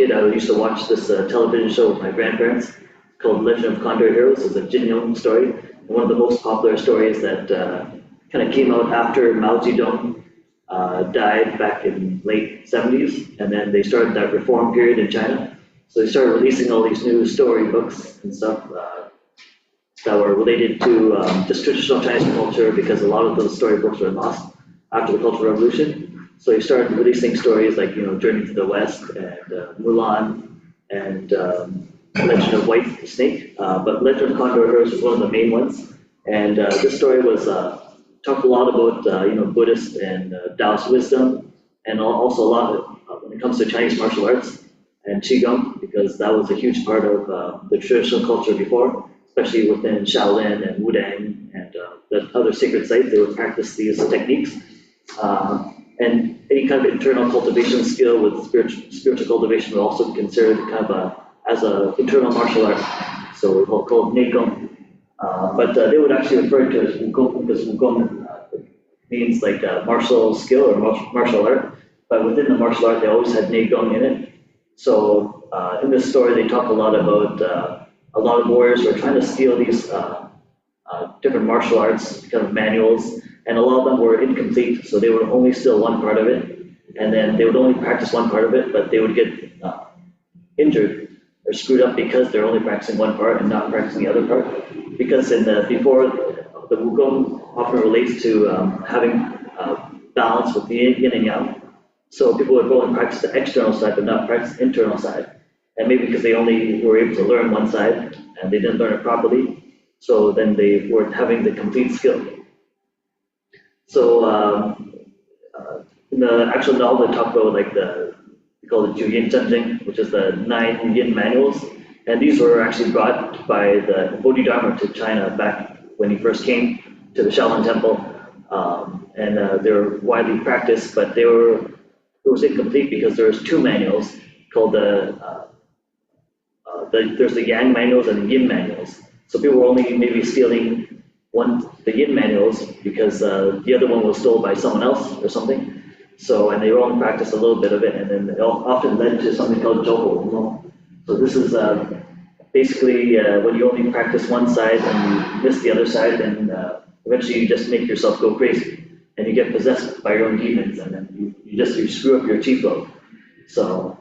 kid, I used to watch this television show with my grandparents called Legend of Condor Heros. It's a Jin Yong story. And one of the most popular stories that kind of came out after Mao Zedong died back in late 70s, and then they started that reform period in China. So they started releasing all these new storybooks and stuff that were related to just traditional Chinese culture, because a lot of those storybooks were lost after the Cultural Revolution. So he started releasing stories like, Journey to the West and Mulan and Legend of White Snake. But Legend of Condor Heros was one of the main ones. And this story was talked a lot about Buddhist and Taoist wisdom, and also a lot of, when it comes to Chinese martial arts and qigong, because that was a huge part of the traditional culture before, especially within Shaolin and Wudang and the other sacred sites. They would practice these techniques. And any kind of internal cultivation skill with spiritual cultivation would also be considered kind of as an internal martial art. So called Neigong. But they would actually refer to it as Wukong, because Wukong means like martial skill or martial art. But within the martial art, they always had Neigong in it. So in this story, they talk a lot about a lot of warriors were trying to steal these different martial arts kind of manuals, and a lot of them were incomplete, so they would only steal one part of it, and then they would only practice one part of it, but they would get injured or screwed up because they're only practicing one part and not practicing the other part. Because before, the Wukong often relates to having balance with the yin and yang. So people would go and practice the external side but not practice the internal side. And maybe because they only were able to learn one side and they didn't learn it properly, so then they weren't having the complete skill. So in the actual novel, they talk about like we call it Ju Yin Zhenjing, which is the 9 yin manuals. And these were actually brought by the Bodhidharma to China back when he first came to the Shaolin Temple. And they were widely practiced, but it was incomplete because there was 2 manuals called there's the Yang manuals and the Yin manuals. So people were only maybe stealing the Yin manuals because the other one was stolen by someone else or something. So, and they only practiced a little bit of it, and then it often led to something called Joho. So this is basically when you only practice one side and you miss the other side, then eventually you just make yourself go crazy, and you get possessed by your own demons, and then you screw up your chi flow. So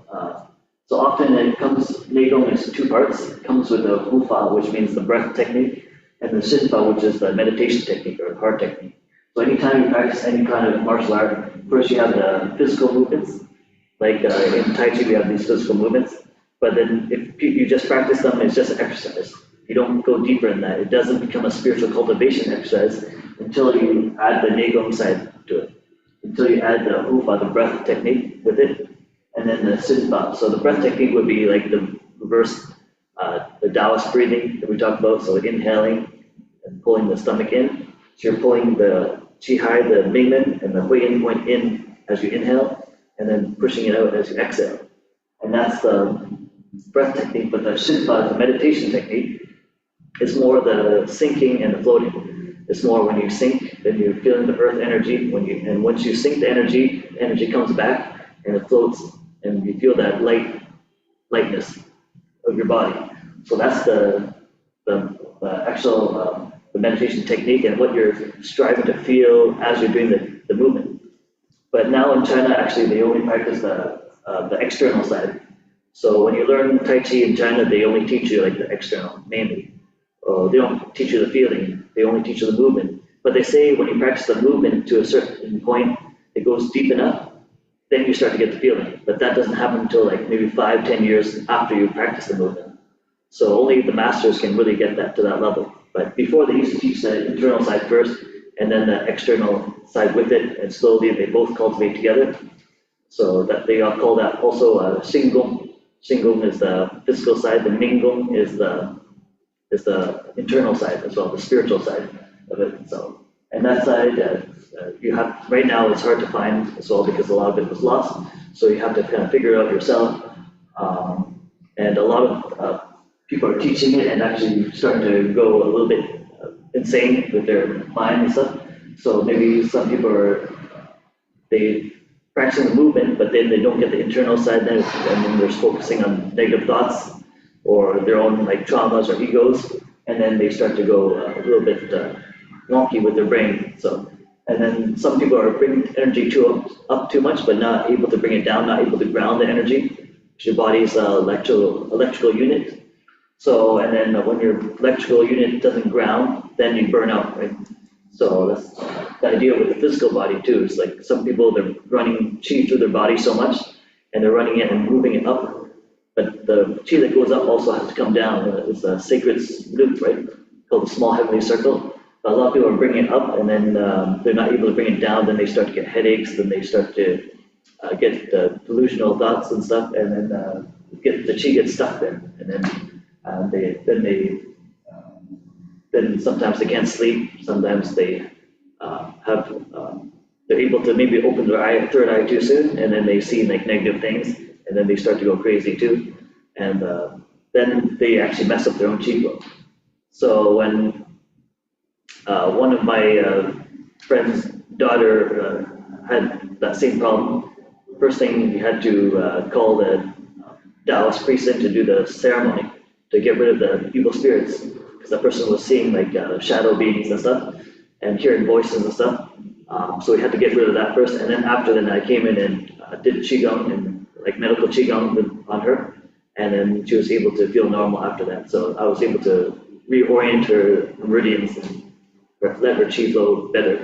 often it comes, Neigong is 2 parts. It comes with the wuxia, which means the breath technique, and the xinfa, which is the meditation technique or heart technique. So anytime you practice any kind of martial art, first you have the physical movements, like in Tai Chi we have these physical movements, but then if you just practice them, it's just an exercise. You don't go deeper in that. It doesn't become a spiritual cultivation exercise until you add the Neigong side to it, until you add the wuxia, the breath technique with it, and then the xinfa. So the breath technique would be like the reverse, the Taoist breathing that we talked about, so inhaling and pulling the stomach in. So you're pulling the Qi Hai, the Mingmen, and the Hui Yin point in as you inhale, and then pushing it out as you exhale. And that's the breath technique, but the xinfa, the meditation technique, is more the sinking and the floating. It's more when you sink, then you're feeling the earth energy. And once you sink the energy comes back and it floats, and you feel that lightness of your body. So that's the actual the meditation technique and what you're striving to feel as you're doing the movement. But now in China, actually, they only practice the external side. So when you learn Tai Chi in China, they only teach you like the external, mainly. They don't teach you the feeling, they only teach you the movement. But they say when you practice the movement to a certain point, it goes deep enough, then you start to get the feeling. But that doesn't happen until like maybe 5-10 years after you practice the movement. So only the masters can really get that to that level. But before, they used to teach the internal side first, and then the external side with it, and slowly they both cultivate together. So that they call that also xinggong. Xinggong is the physical side. The minggong is the internal side as well, the spiritual side of it. So, and that side you have right now, it's hard to find as well because a lot of it was lost. So you have to kind of figure it out yourself. And a lot of people are teaching it and actually starting to go a little bit insane with their mind and stuff. So maybe some people they practicing the movement, but then they don't get the internal side then, and then they're focusing on negative thoughts or their own like traumas or egos, and then they start to go a little bit wonky with their brain. So, and then some people are bringing energy up too much, but not able to bring it down, not able to ground the energy. Your body's electrical unit. So, and then when your electrical unit doesn't ground, then you burn out, right? So that's the idea with the physical body too. It's like some people, they're running chi through their body so much, and they're running it and moving it up. But the chi that goes up also has to come down. It's a sacred loop, right? Called the small heavenly circle. But a lot of people are bringing it up, and then they're not able to bring it down. Then they start to get headaches. Then they start to get delusional thoughts and stuff, and then get the chi gets stuck there, and then sometimes they can't sleep. Sometimes they they're able to maybe open their third eye too soon, and then they see like negative things, and then they start to go crazy too, and then they actually mess up their own chi flow. So when one of my friend's daughter had that same problem, first thing we had to call the Taoist priest in to do the ceremony to get rid of the evil spirits, because that person was seeing like shadow beings and stuff and hearing voices and stuff. So we had to get rid of that first, and then after that I came in and did qigong and like medical qigong on her, and then she was able to feel normal after that. So I was able to reorient her meridians and let her chi flow better,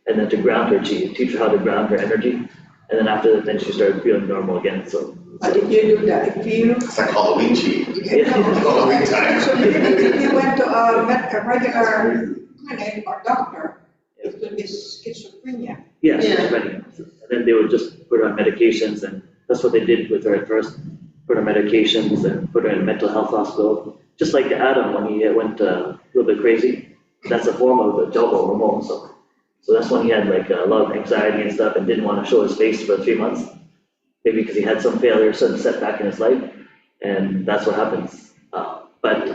and then to ground her chi, teach her how to ground her energy, and then after that, then she started feeling normal again. So. Did you do that? It's like Halloween chi. Yeah. Halloween time. So you went to a regular clinic or doctor with this schizophrenia? Yeah, schizophrenia. And then they would just put her on medications, and that's what they did with her at first. Put her on medications and put her in a mental health hospital. Just like Adam when he went a little bit crazy. That's a form of the Jobo hormone. So that's when he had like a lot of anxiety and stuff and didn't want to show his face for 3 months. Maybe because he had some failure, some setback in his life, and that's what happens. But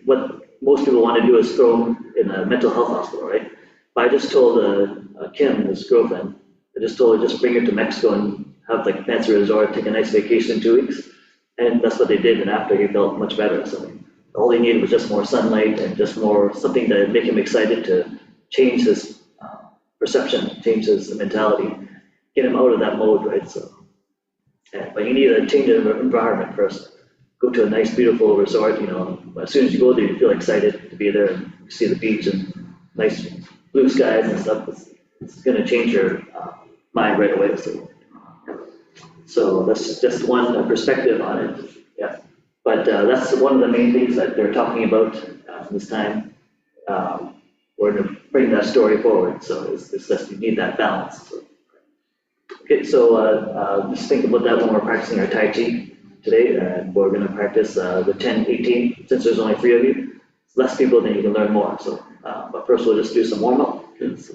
what most people want to do is throw him in a mental health hospital, right? But I just told Kim, his girlfriend, I just told her just bring her to Mexico and have like a fancy resort, take a nice vacation in 2 weeks, and that's what they did. And after he felt much better. So all he needed was just more sunlight and just more something to make him excited to change his perception, change his mentality. Get him out of that mode, right? So, yeah, but you need a change of environment first. Go to a nice, beautiful resort. You know, as soon as you go there, you feel excited to be there and see the beach and nice blue skies and stuff. It's going to change your mind right away. So that's just one perspective on it. Yeah, but that's one of the main things that they're talking about this time. We're going to bring that story forward. So it's just you need that balance. So. Okay, so just think about that when we're practicing our Tai Chi today, and we're going to practice the 10-18, since there's only 3 of you. It's less people, then you can learn more. So, but first we'll just do some warm-up. So.